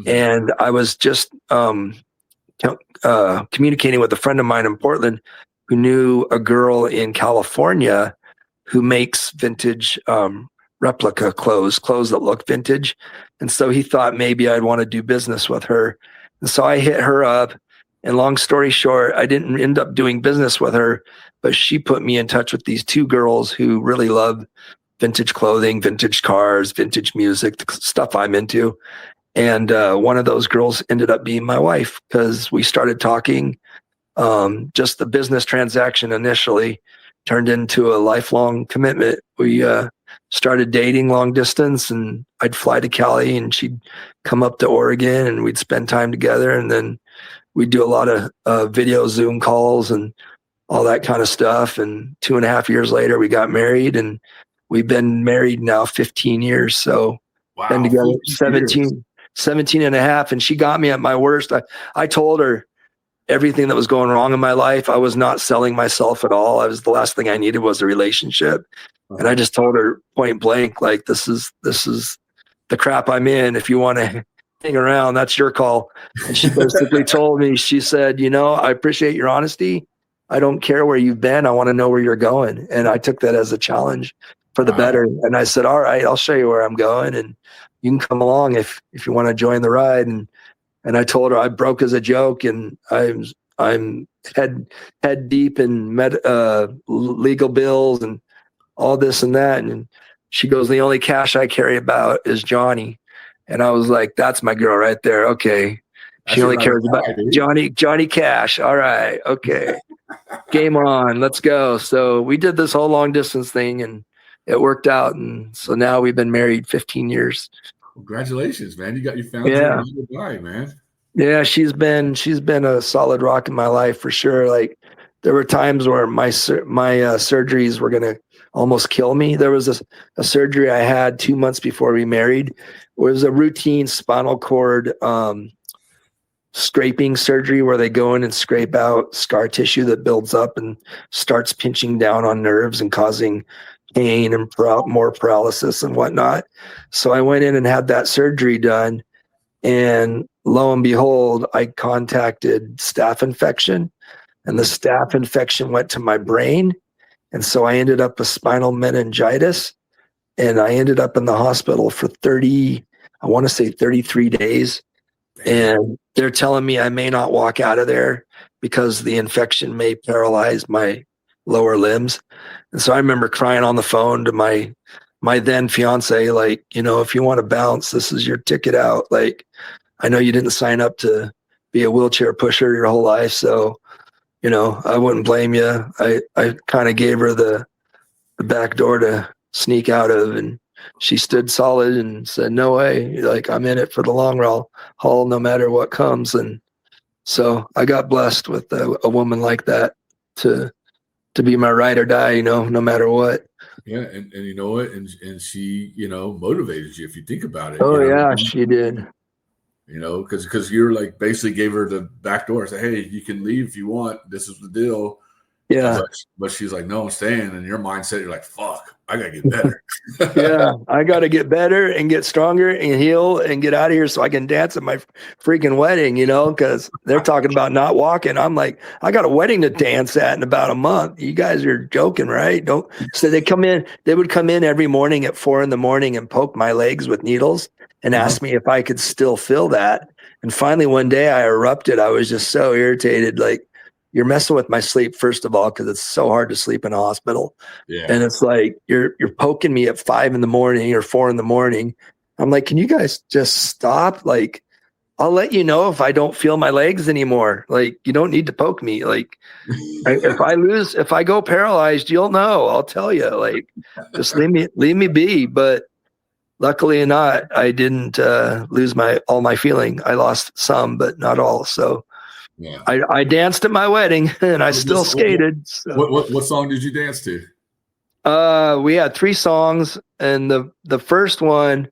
and I was just communicating with a friend of mine in Portland who knew a girl in California who makes vintage replica clothes that look vintage. And so he thought maybe I'd want to do business with her. And so I hit her up. And long story short, I didn't end up doing business with her, but she put me in touch with these 2 girls who really love vintage clothing, vintage cars, vintage music, the stuff I'm into. And one of those girls ended up being my wife, because we started talking. Just the business transaction initially turned into a lifelong commitment. We started dating long distance, and I'd fly to Cali and she'd come up to Oregon, and we'd spend time together. And then we'd do a lot of video Zoom calls and all that kind of stuff. And 2.5 years later, we got married, and we've been married now 15 years. So been together 17 and a half. And she got me at my worst. I told her everything that was going wrong in my life. I was not selling myself at all. The last thing I needed was a relationship. And I just told her point blank, like, this is the crap I'm in. If you want to hang around, that's your call. And she basically told me, she said, I appreciate your honesty. I don't care where you've been. I want to know where you're going. And I took that as a challenge for the better. And I said, all right, I'll show you where I'm going, and you can come along if you want to join the ride. And I told her I broke as a joke, and I'm head deep in legal bills and all this and that. And she goes, the only cash I carry about is Johnny. And I was like, that's my girl right there. Okay. She only cares about Johnny Cash. All right. Okay. Game on. Let's go. So we did this whole long distance thing, and it worked out. And so now we've been married 15 years.
Congratulations, man. You found your bride, man.
Yeah, she's been a solid rock in my life for sure. Like, there were times where my surgeries were going to almost kill me. There was a surgery I had 2 months before we married. It was a routine spinal cord scraping surgery where they go in and scrape out scar tissue that builds up and starts pinching down on nerves and causing pain and more paralysis and whatnot. So I went in and had that surgery done, and lo and behold, I contacted staph infection, and the staph infection went to my brain. And so I ended up with spinal meningitis, and I ended up in the hospital for 33 days. And they're telling me I may not walk out of there because the infection may paralyze my lower limbs. And so I remember crying on the phone to my then fiance, like, if you want to bounce, this is your ticket out. Like, I know you didn't sign up to be a wheelchair pusher your whole life. So, I wouldn't blame you. I kind of gave her the back door to sneak out of, and she stood solid and said, no way, like, I'm in it for the long haul, no matter what comes. And so I got blessed with a woman like that to be my ride or die, no matter what.
Yeah. And you know what? And she, motivated you if you think about it.
Oh yeah, she did.
Because you're like basically gave her the back door, say, hey, you can leave if you want. This is the deal.
Yeah.
But she's like, no, I'm staying. And your mindset, you're like, fuck, I gotta get better.
Yeah, I gotta get better and get stronger and heal and get out of here so I can dance at my freaking wedding, because they're talking about not walking. I'm like, I got a wedding to dance at in about a month. You guys are joking, right? So they would come in every morning at 4 a.m. and poke my legs with needles and ask me if I could still feel that. And finally one day I erupted. I was just so irritated, like, you're messing with my sleep, first of all, because it's so hard to sleep in a hospital.
Yeah.
And it's like, you're poking me at 5 a.m. or 4 a.m. I'm like, can you guys just stop? Like, I'll let you know if I don't feel my legs anymore. Like, you don't need to poke me. Like, if I go paralyzed, you'll know. I'll tell you. Like, just leave me be. But luckily not, I didn't lose all my feeling. I lost some, but not all. So.
Yeah.
I danced at my wedding and I still skated. So.
What song did you dance to?
We had 3 songs, and the first one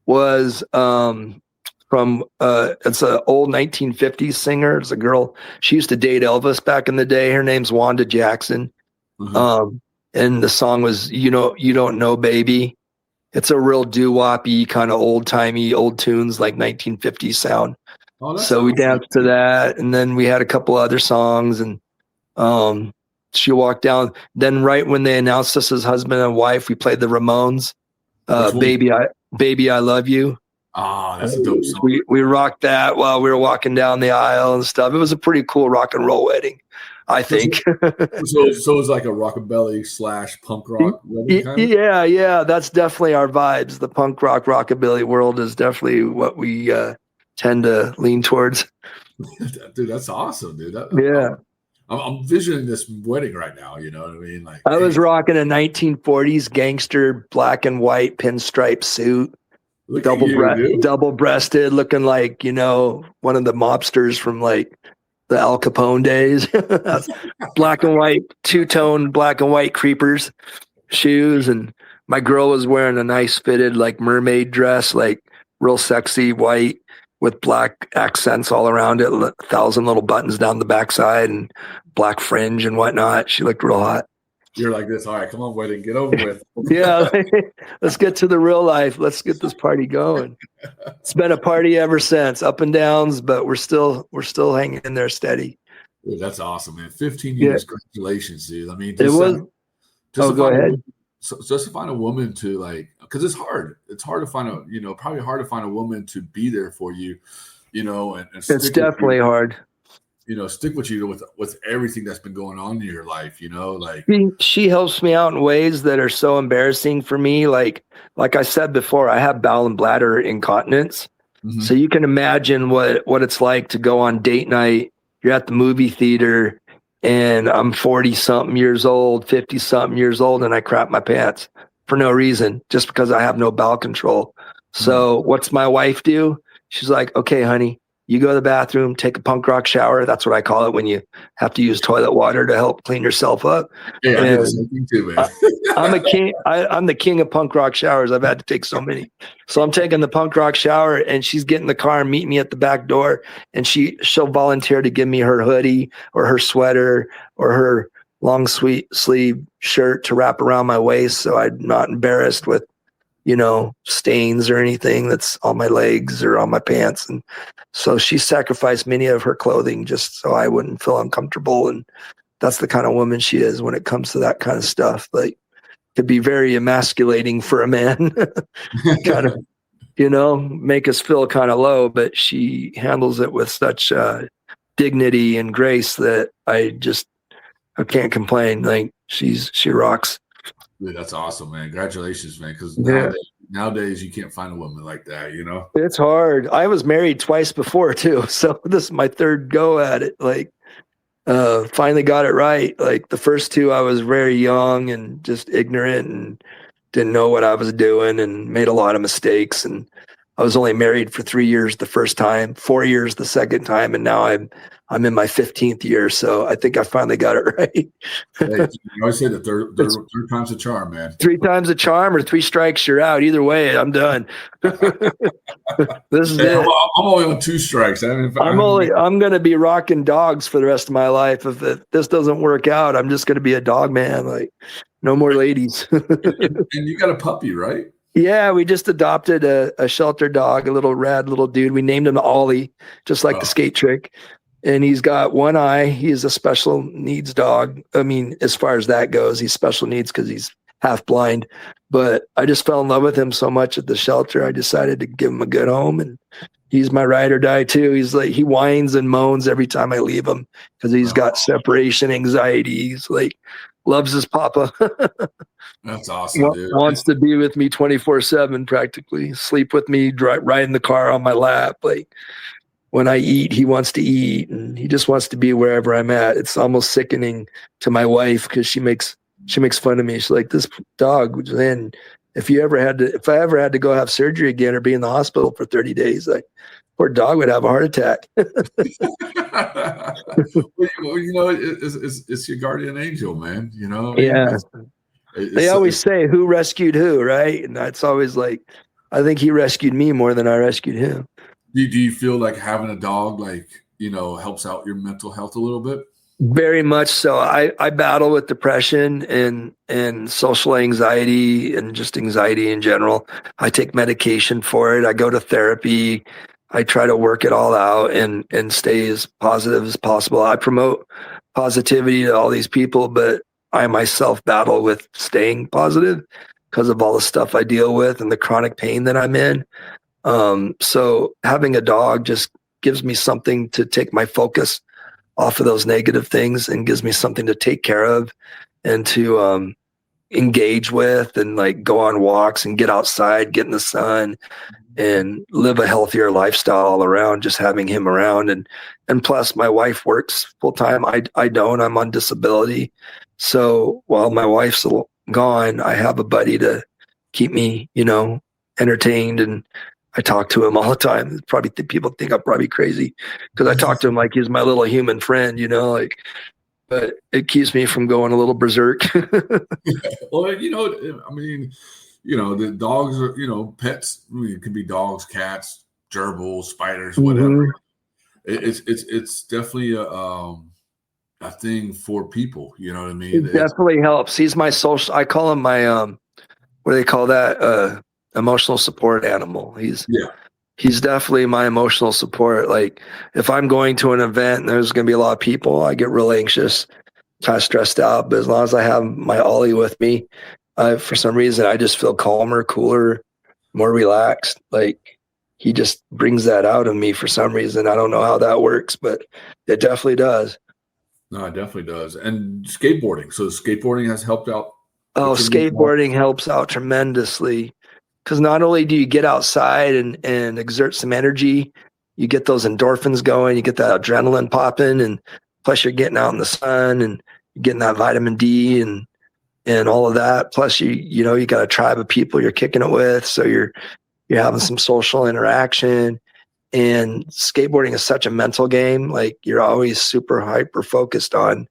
was from it's an old 1950s singer. It's a girl. She used to date Elvis back in the day. Her name's Wanda Jackson.
Mm-hmm.
And the song was You Don't Know Baby. It's a real doo-woppy kind of old-timey old tunes, like 1950s sound.
Oh,
so we danced to that, and then we had a couple other songs, and she walked down. Then right when they announced us as husband and wife, we played the Ramones, Baby I Love You.
Oh, that's a dope song.
We rocked that while we were walking down the aisle and stuff. It was a pretty cool rock and roll wedding, I think.
So it's like a rockabilly / punk rock wedding kind of?
Yeah. That's definitely our vibes. The punk rock rockabilly world is definitely what we tend to lean towards.
Dude, that's awesome, dude.
Yeah.
I'm visioning this wedding right now. You know what I mean? Like,
I was rocking a 1940s gangster black and white pinstripe suit, double breasted, looking like, one of the mobsters from like the Al Capone days. Black and white, 2-tone black and white creepers shoes. And my girl was wearing a nice fitted like mermaid dress, like real sexy white, with black accents all around it, 1,000 little buttons down the backside and black fringe and whatnot. She looked real hot.
You're like this. All right, come on, wedding, get over with.
Yeah, let's get to the real life. Let's get this party going. It's been a party ever since, up and downs, but we're still hanging in there steady.
Dude, that's awesome, man. 15 years, Congratulations, dude. I mean,
go ahead.
Just to find a woman to like, because it's hard. It's hard to find probably hard to find a woman to be there for you, and
it's definitely hard.
Stick with you with everything that's been going on in your life, like
she helps me out in ways that are so embarrassing for me. Like I said before, I have bowel and bladder incontinence. Mm-hmm. So you can imagine what it's like to go on date night. You're at the movie theater and I'm 40 something years old, 50 something years old, and I crap my pants for no reason, just because I have no bowel control. So what's my wife do? She's like, okay, honey, you go to the bathroom, take a punk rock shower. That's what I call it when you have to use toilet water to help clean yourself up.
Yeah, I do the same thing too, man.
I'm a king. I'm the king of punk rock showers. I've had to take so many. So I'm taking the punk rock shower, and she's getting in the car and meeting me at the back door. And she'll volunteer to give me her hoodie or her sweater or her long sleeve shirt to wrap around my waist, so I'm not embarrassed with stains or anything that's on my legs or on my pants. And so she sacrificed many of her clothing just so I wouldn't feel uncomfortable. And that's the kind of woman she is when it comes to that kind of stuff. Like, could be very emasculating for a man, kind of, make us feel kind of low, but she handles it with such dignity and grace that I can't complain. Like, she rocks.
Dude, that's awesome, man. Congratulations, man. Because nowadays you can't find a woman like that, you know?
It's hard. I was married twice before too, so this is my third go at it. Like, finally got it right. Like the first two, I was very young and just ignorant and didn't know what I was doing and made a lot of mistakes. And I was only married for 3 years the first time, 4 years the second time, and now I'm in my 15th year. So I think I finally got it right.
Hey, you always say the third time's a charm, man.
3 times a charm or 3 strikes, you're out. Either way, I'm done. This is it.
I'm only on 2 strikes. I'm
going to be rocking dogs for the rest of my life. If this doesn't work out, I'm just going to be a dog man. Like, no more ladies.
And you got a puppy, right?
Yeah, we just adopted a shelter dog, a little rad little dude. We named him Ollie, just like the skate trick. And he's got one eye. He's a special needs dog. I mean, as far as that goes, he's special needs because he's half blind. But I just fell in love with him so much at the shelter, I decided to give him a good home. And he's my ride or die too. He's like, he whines and moans every time I leave him because he's got separation anxiety. He's like, loves his papa.
That's awesome, dude.
Wants to be with me 24/7 practically. Sleep with me, ride in the car on my lap. Like, when I eat, he wants to eat, and he just wants to be wherever I'm at. It's almost sickening to my wife because she makes fun of me. She's like, this dog, and if I ever had to go have surgery again or be in the hospital for 30 days, like, poor dog would have a heart attack.
Well, you know, it's your guardian angel, man. You know,
yeah. They always say who rescued who, right? And that's always like, I think he rescued me more than I rescued him.
Do you feel like having a dog, like, you know, helps out your mental health a little bit?
Very much so. I battle with depression and social anxiety and just anxiety in general. I take medication for it. I go to therapy. I try to work it all out and stay as positive as possible. I promote positivity to all these people, but I myself battle with staying positive because of all the stuff I deal with and the chronic pain that I'm in. So having a dog just gives me something to take my focus off of those negative things and gives me something to take care of and to engage with and like go on walks and get outside, get in the sun and live a healthier lifestyle all around, just having him around. And plus my wife works full time. I don't, I'm on disability. So while my wife's gone, I have a buddy to keep me, you know, entertained, and I talk to him all the time. Probably people think I'm probably crazy because I talk to him like he's my little human friend, you know, like, but it keeps me from going a little berserk.
Well, you know, I mean, you know, the dogs are, you know, pets. I mean, it could be dogs, cats, gerbils, spiders, whatever. It's definitely a thing for people. You know what I mean?
It definitely helps. He's my social. I call him my what do they call that? Emotional support animal. He's definitely my emotional support. Like if I'm going to an event and there's going to be a lot of people, I get real anxious, kind of stressed out. But as long as I have my Ollie with me, for some reason, I just feel calmer, cooler, more relaxed. Like he just brings that out of me for some reason. I don't know how that works, but it definitely does.
No, it definitely does. And skateboarding. So skateboarding has helped out.
Oh, skateboarding helps out tremendously. Because not only do you get outside and exert some energy, you get those endorphins going, you get that adrenaline popping, and plus you're getting out in the sun and you're getting that vitamin D and all of that. Plus you know, you got a tribe of people you're kicking it with, so you're having some social interaction. And skateboarding is such a mental game. Like you're always super hyper focused on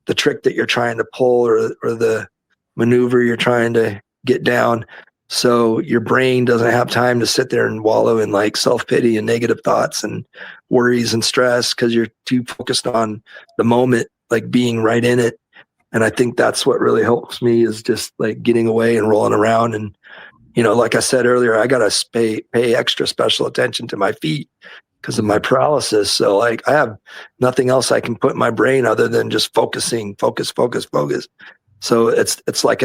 the trick that you're trying to pull or the maneuver you're trying to get down. So your brain doesn't have time to sit there and wallow in like self-pity and negative thoughts and worries and stress because you're too focused on the moment, like being right in it. And I think that's what really helps me is just like getting away and rolling around. And, you know, like I said earlier, I got to pay extra special attention to my feet because of my paralysis. So like I have nothing else I can put in my brain other than just focus. So it's like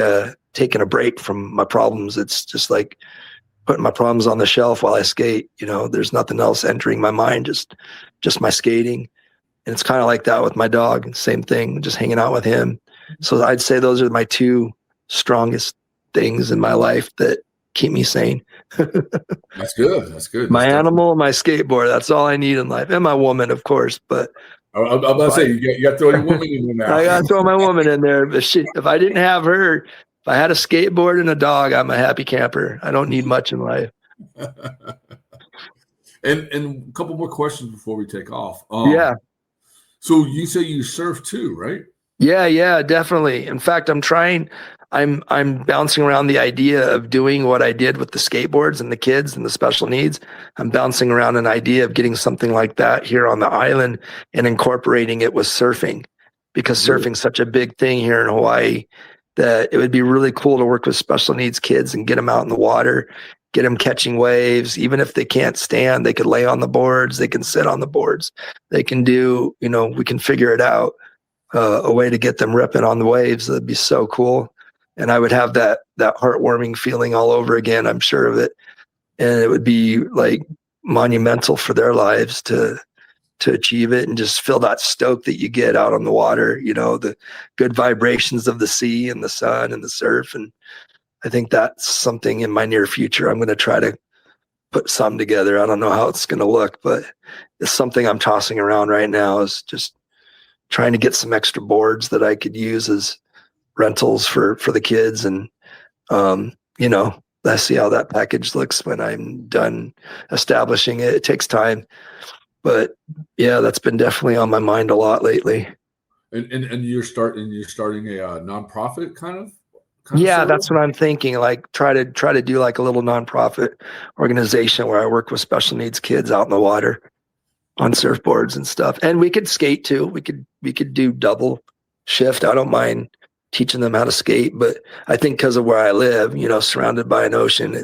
taking a break from my problems. It's just like putting my problems on the shelf while I skate. You know, there's nothing else entering my mind, just my skating. And it's kind of like that with my dog. Same thing, just hanging out with him. So I'd say those are my 2 strongest things in my life that keep me sane.
That's good. That's good.
My
That's definitely.
animal, my skateboard. That's all I need in life, and my woman, of course. But
I'm about to say you got to throw your woman in there
I
now.
got to throw my woman in there. But if I didn't have her, if I had a skateboard and a dog, I'm a happy camper. I don't need much in life.
And a couple more questions before we take off.
Yeah.
So you say you surf too, right?
Yeah, definitely. In fact, I'm bouncing around the idea of doing what I did with the skateboards and the kids and the special needs. I'm bouncing around an idea of getting something like that here on the island and incorporating it with surfing, because surfing's such a big thing here in Hawaii that it would be really cool to work with special needs kids and get them out in the water, get them catching waves. Even if they can't stand, they could lay on the boards, they can sit on the boards, they can do, we can figure it out. A way to get them ripping on the waves. That'd be so cool. And I would have that heartwarming feeling all over again, I'm sure of it. And it would be like monumental for their lives to achieve it and just feel that stoke that you get out on the water, the good vibrations of the sea and the sun and the surf. And I think that's something in my near future. I'm going to try to put some together. I don't know how it's going to look, but it's something I'm tossing around right now, is just trying to get some extra boards that I could use as rentals for the kids. And, let's see how that package looks when I'm done establishing it. It takes time, but yeah, that's been definitely on my mind a lot lately.
And you're starting a nonprofit kind of
yeah,
service?
that's what I'm thinking. Like try to do like a little nonprofit organization where I work with special needs kids out in the water on surfboards and stuff. And we could skate too. We could do double shift. I don't mind teaching them how to skate, but I think because of where I live, surrounded by an ocean,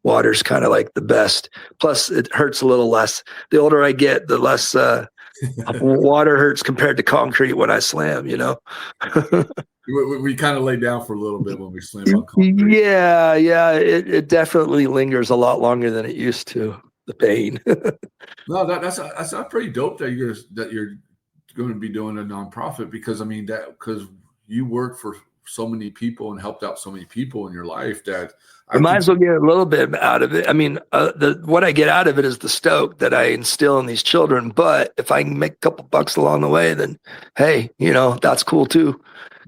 water's kind of like the best. Plus it hurts a little less. The older I get, the less water hurts compared to concrete when I slam,
We kind of lay down for a little bit when we slam on concrete.
Yeah. It definitely lingers a lot longer than it used to, the pain.
No, that's pretty dope that you're going to be doing a nonprofit, because because you work for so many people and helped out so many people in your life that
I might as well get a little bit out of it. I mean, what I get out of it is the stoke that I instill in these children. But if I can make a couple bucks along the way, then hey, that's cool too.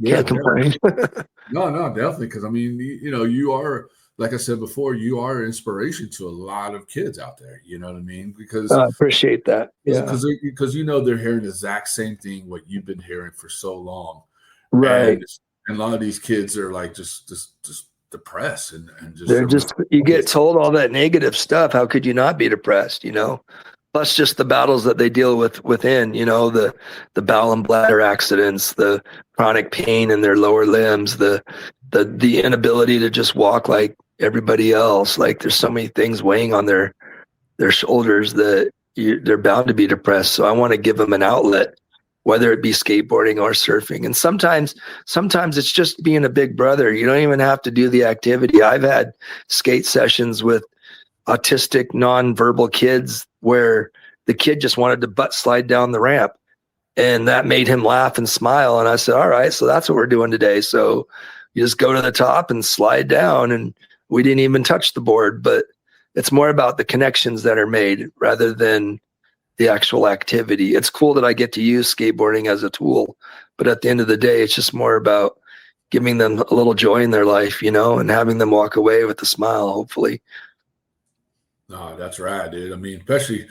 Can't complain.
No, definitely. Because you are, like I said before, you are an inspiration to a lot of kids out there. You know what I mean? Because
I appreciate that. Yeah.
Because they're hearing the exact same thing what you've been hearing for so long.
Right.
And a lot of these kids are like just depressed and just
they're just, you get told all that negative stuff. How could you not be depressed? Plus just the battles that they deal with within, the bowel and bladder accidents, the chronic pain in their lower limbs, the inability to just walk like everybody else. Like there's so many things weighing on their shoulders that they're bound to be depressed. So I want to give them an outlet, whether it be skateboarding or surfing. And sometimes it's just being a big brother. You don't even have to do the activity. I've had skate sessions with autistic, nonverbal kids where the kid just wanted to butt slide down the ramp, and that made him laugh and smile. And I said, all right, so that's what we're doing today. So you just go to the top and slide down, and we didn't even touch the board. But it's more about the connections that are made rather than the actual activity. It's cool that I get to use skateboarding as a tool, but at the end of the day, it's just more about giving them a little joy in their life, and having them walk away with a smile, hopefully.
No, that's right, dude. I mean, especially,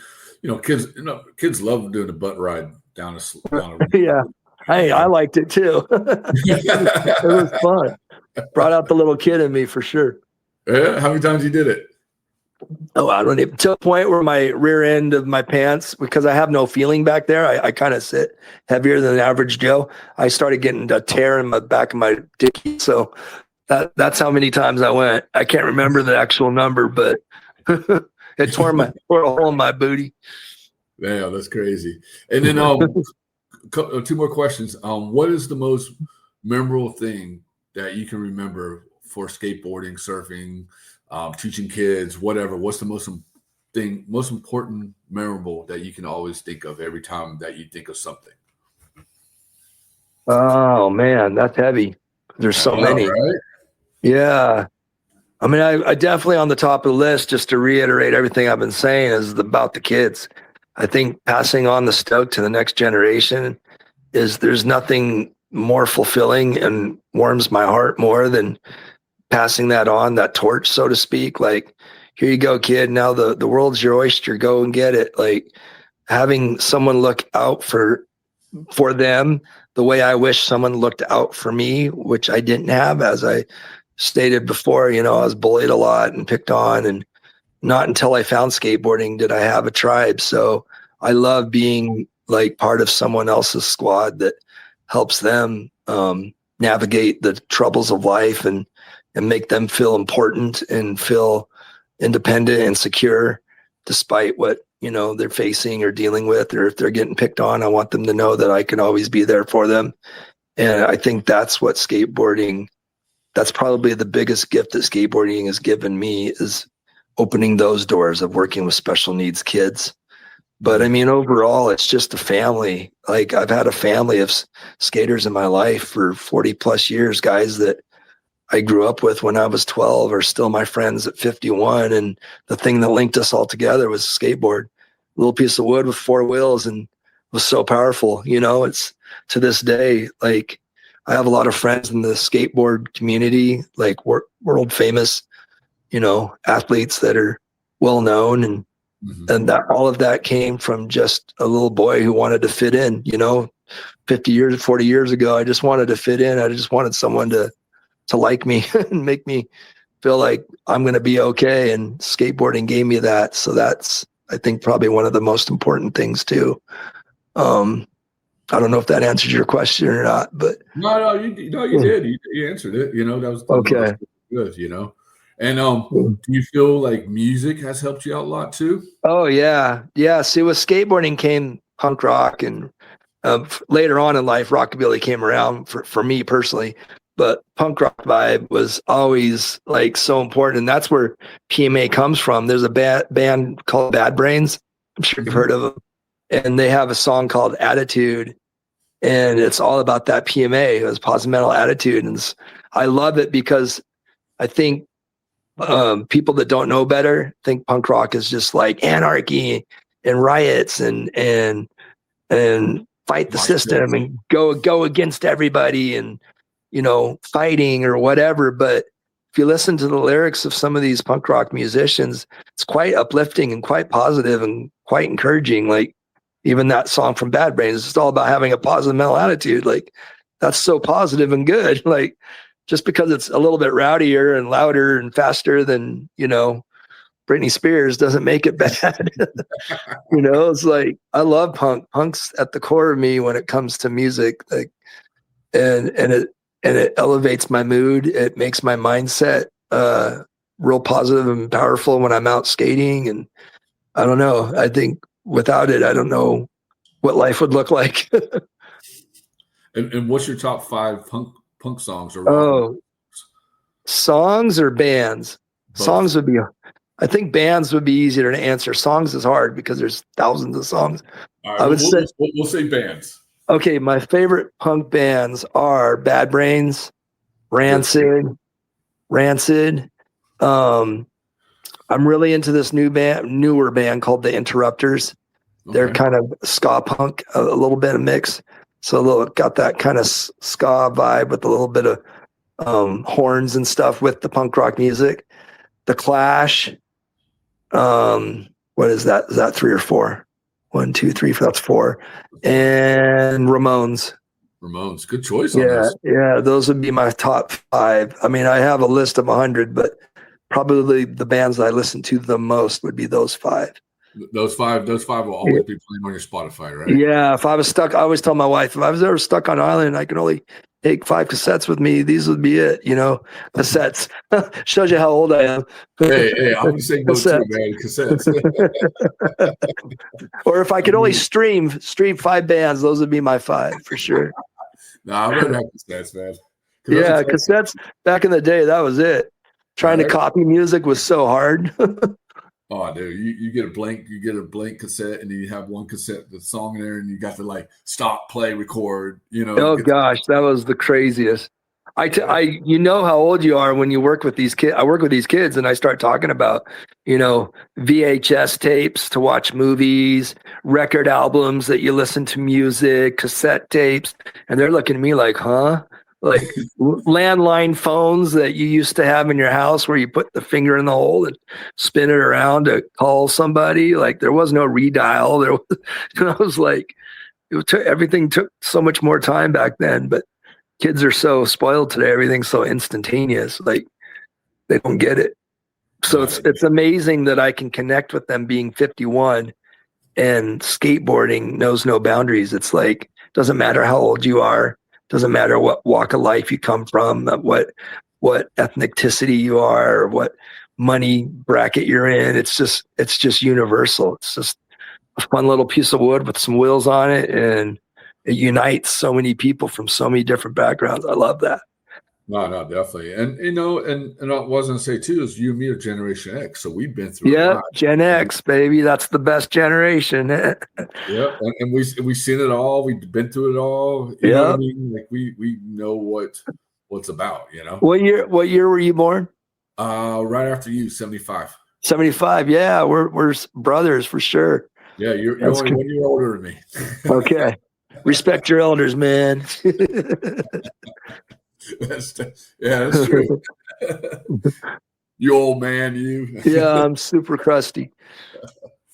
kids love doing a butt ride down a
yeah. Hey, I liked it too. It was fun. Brought out the little kid in me for sure.
Yeah. How many times you did it?
Oh, I don't even, to a point where my rear end of my pants, because I have no feeling back there, I kind of sit heavier than the average Joe. I started getting a tear in the back of my dickie. So that's how many times I went. I can't remember the actual number, but it tore a hole in my booty.
Yeah, that's crazy. And then 2 more questions. What is the most memorable thing that you can remember for skateboarding, surfing, teaching kids, whatever? What's the most important, memorable that you can always think of every time that you think of something?
Oh man, that's heavy. There's so many.
Right?
Yeah. I mean, I definitely on the top of the list, just to reiterate everything I've been saying, is about the kids. I think passing on the stoke to the next generation there's nothing more fulfilling and warms my heart more than passing that on, that torch, so to speak. Like, here you go, kid. Now the world's your oyster. Go and get it. Like, having someone look out for them the way I wish someone looked out for me, which I didn't have, as I stated before. I was bullied a lot and picked on, and not until I found skateboarding did I have a tribe. So I love being like part of someone else's squad that helps them navigate the troubles of life and make them feel important and feel independent and secure despite what they're facing or dealing with. Or if they're getting picked on, I want them to know that I can always be there for them. And I think that's what that's probably the biggest gift that skateboarding has given me, is opening those doors of working with special needs kids. But I mean, overall, it's just a family. Like, I've had a family of skaters in my life for 40 plus years, guys that I grew up with when I was 12 are still my friends at 51. And the thing that linked us all together was a skateboard, a little piece of wood with 4 wheels, and it was so powerful. It's to this day, like, I have a lot of friends in the skateboard community, like world famous, athletes that are well known, and that all of that came from just a little boy who wanted to fit in. 40 years ago, I just wanted to fit in. I just wanted someone to like me and make me feel like I'm going to be okay. And skateboarding gave me that. So that's, I think, probably one of the most important things too. I don't know if that answers your question or not, but
you did. You answered it. That was
okay.
Good. And do you feel like music has helped you out a lot too?
Oh yeah. See, with skateboarding came punk rock, and later on in life, rockabilly came around for me personally. But punk rock vibe was always like so important, and that's where PMA comes from. There's a band called Bad Brains. I'm sure you've heard of them, and they have a song called Attitude, and it's all about that PMA. It was positive mental attitude, and I love it because I think people that don't know better think punk rock is just like anarchy and riots and fight the system and go against everybody and fighting or whatever. But if you listen to the lyrics of some of these punk rock musicians, it's quite uplifting and quite positive and quite encouraging. Like, even that song from Bad Brains, it's all about having a positive mental attitude. Like, that's so positive and good. Like, just because it's a little bit rowdier and louder and faster than, Britney Spears doesn't make it bad. It's like, I love punk. Punk's at the core of me when it comes to music. Like, and it elevates my mood. It makes my mindset real positive and powerful when I'm out skating. And I don't know. I think without it, I don't know what life would look like.
And what's your top 5 punk songs or
songs or bands? Both. Songs would be, I think bands would be easier to answer. Songs is hard because there's thousands of songs.
All right, we'll say bands.
Okay, my favorite punk bands are Bad Brains, Rancid. I'm really into this newer band called The Interrupters. Okay. They're kind of ska punk, a little bit of mix. So got that kind of ska vibe with a little bit of horns and stuff with the punk rock music. The Clash. What is that? Is that 3 or 4? 1, 2, 3, 4. That's 4. And Ramones.
Good choice.
Yeah. Those would be my top 5. I mean, I have a list of 100, but probably the bands that I listen to the most would be those 5.
Those five will always be playing on your Spotify, right?
Yeah. If I was stuck, I always tell my wife, if I was ever stuck on an island and I could only take 5 cassettes with me, these would be it. Cassettes. Shows you how old I am.
Hey, I'm saying those too, man. Cassettes.
Or if I could only stream 5 bands, those would be my 5 for sure.
I'd rather have cassettes, man.
Yeah, cassettes back in the day, that was it. Trying to copy music was so hard.
Oh, dude, you get a blank cassette, and then you have one cassette, the song in there, and you got to like stop, play, record.
Oh gosh, that was the craziest. You know how old you are when you work with these kids. I work with these kids and I start talking about, VHS tapes to watch movies, record albums that you listen to music, cassette tapes. And they're looking at me like, huh? Like landline phones that you used to have in your house where you put the finger in the hole and spin it around to call somebody. Like there was no redial. There was, I was like, everything took so much more time back then, but kids are so spoiled today. Everything's so instantaneous. Like they don't get it. So it's amazing that I can connect with them being 51 and skateboarding knows no boundaries. It's like, doesn't matter how old you are. Doesn't matter what walk of life you come from, what ethnicity you are, or what money bracket you're in. It's just universal. It's just a fun little piece of wood with some wheels on it, and it unites so many people from so many different backgrounds. I love that.
No, definitely. And and I was gonna say too is you and me are Generation X, so we've been through a lot.
Gen X, baby. That's the best generation.
Yeah, and we've seen it all. We've been through it all. You know what I mean? Like we know what's about.
What year were you born?
Right after you, 75.
75. Yeah, we're brothers for sure.
Yeah, you're only 1 year older than me.
Okay. Respect your elders, man.
That's true. You old man, you.
Yeah, I'm super crusty.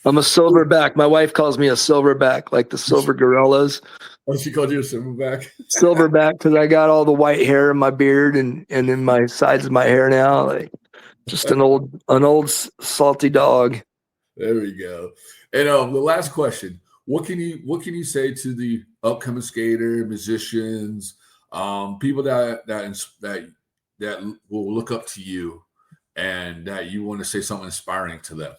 I'm a silverback. My wife calls me a silverback, like the silver gorillas.
Oh, she called you a silverback?
Silverback because I got all the white hair in my beard and in my sides of my hair now. Like just an old salty dog.
There we go. And the last question: what can you say to the upcoming skater, musicians, people that will look up to you, and that you want to say something inspiring to them?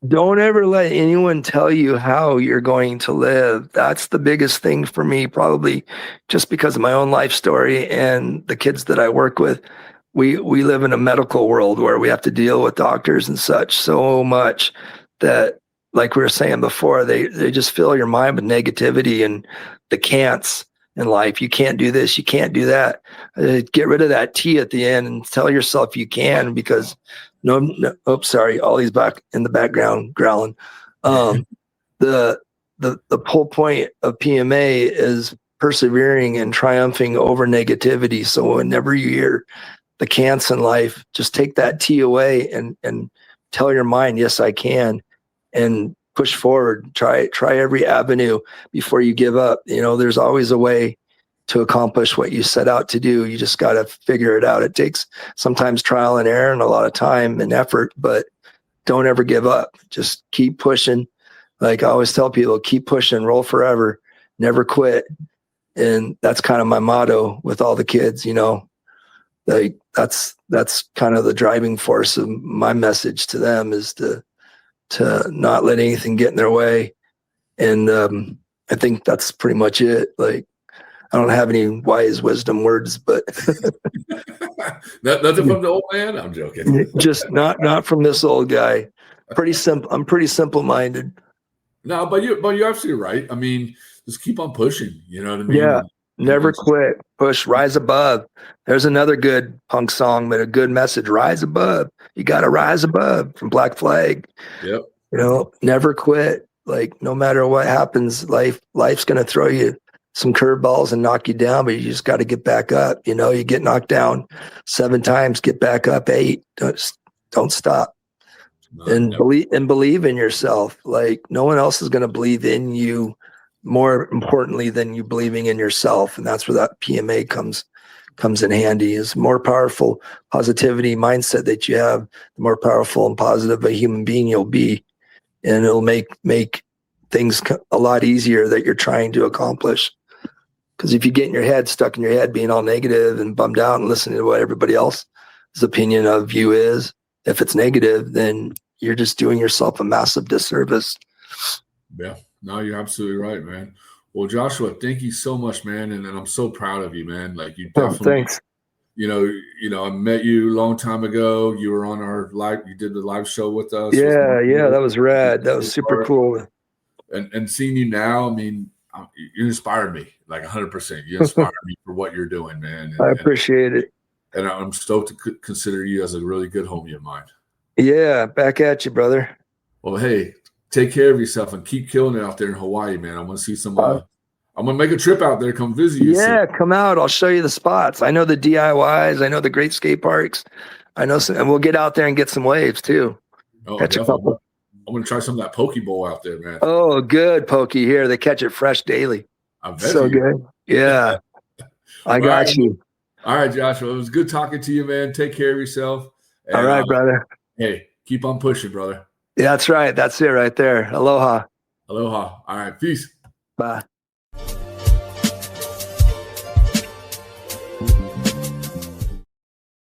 Don't ever let anyone tell you how you're going to live. That's the biggest thing for me, probably just because of my own life story and the kids that I work with. We live in a medical world where we have to deal with doctors and such so much that, like we were saying before, they just fill your mind with negativity and the can'ts in life. You can't do this, you can't do that. Get rid of that T at the end and tell yourself you can, because sorry, Ollie's back in the background growling. The whole point of PMA is persevering and triumphing over negativity. So whenever you hear the can'ts in life, just take that T away and tell your mind, yes, I can, and push forward. Try every avenue before you give up. There's always a way to accomplish what you set out to do. You just got to figure it out. It takes sometimes trial and error and a lot of time and effort, but don't ever give up. Just keep pushing. Like I always tell people, keep pushing, roll forever, never quit. And that's kind of my motto with all the kids, like that's kind of the driving force of my message to them, is to not let anything get in their way. And I think that's pretty much it. Like, I don't have any wise wisdom words, but
nothing from the old man. I'm joking.
Just not from this old guy. Pretty simple. I'm pretty simple-minded.
No, but you're absolutely right. I mean, just keep on pushing. You know what I mean?
Yeah. Never quit. Push. Rise above. There's another good punk song, but a good message. Rise above. You got to rise above, from Black Flag.
Yep.
Never quit. Like no matter what happens, life's going to throw you some curveballs and knock you down, but you just got to get back up. You get knocked down 7 times, get back up 8. Don't stop. No, believe in yourself. Like no one else is going to believe in you more importantly than you believing in yourself. And that's where that PMA comes in handy. Is more powerful positivity mindset that you have, the more powerful and positive a human being you'll be. And it'll make things a lot easier that you're trying to accomplish. Because if you get stuck in your head, being all negative and bummed out and listening to what everybody else's opinion of you is, if it's negative, then you're just doing yourself a massive disservice.
Yeah, no, you're absolutely right, man. Well, Joshua, thank you so much, man. And I'm so proud of you, man. Like you definitely,
thanks.
I met you a long time ago. You were on our you did the live show with us.
Yeah, that was rad. That was super cool.
And seeing you now, I mean, you inspired me like 100%. You inspired me for what you're doing, man.
I appreciate it.
And I'm stoked to consider you as a really good homie of mine.
Yeah, back at you, brother.
Well, hey, take care of yourself and keep killing it out there in Hawaii, man. I want to see some. I'm gonna make a trip out there. Come visit you.
Yeah, come out. I'll show you the spots. I know the DIYs. I know the great skate parks. I know some, and we'll get out there and get some waves too.
Oh,
catch
definitely.
a couple.
I'm gonna try some of that poke bowl out there, man.
Oh, good pokey here. They catch it fresh daily.
I bet
so
you.
Good. Yeah, I got you.
All right, Joshua. It was good talking to you, man. Take care of yourself.
And, all right, brother.
Hey, keep on pushing, brother.
Yeah, that's right. That's it right there. Aloha.
Aloha. All right. Peace.
Bye.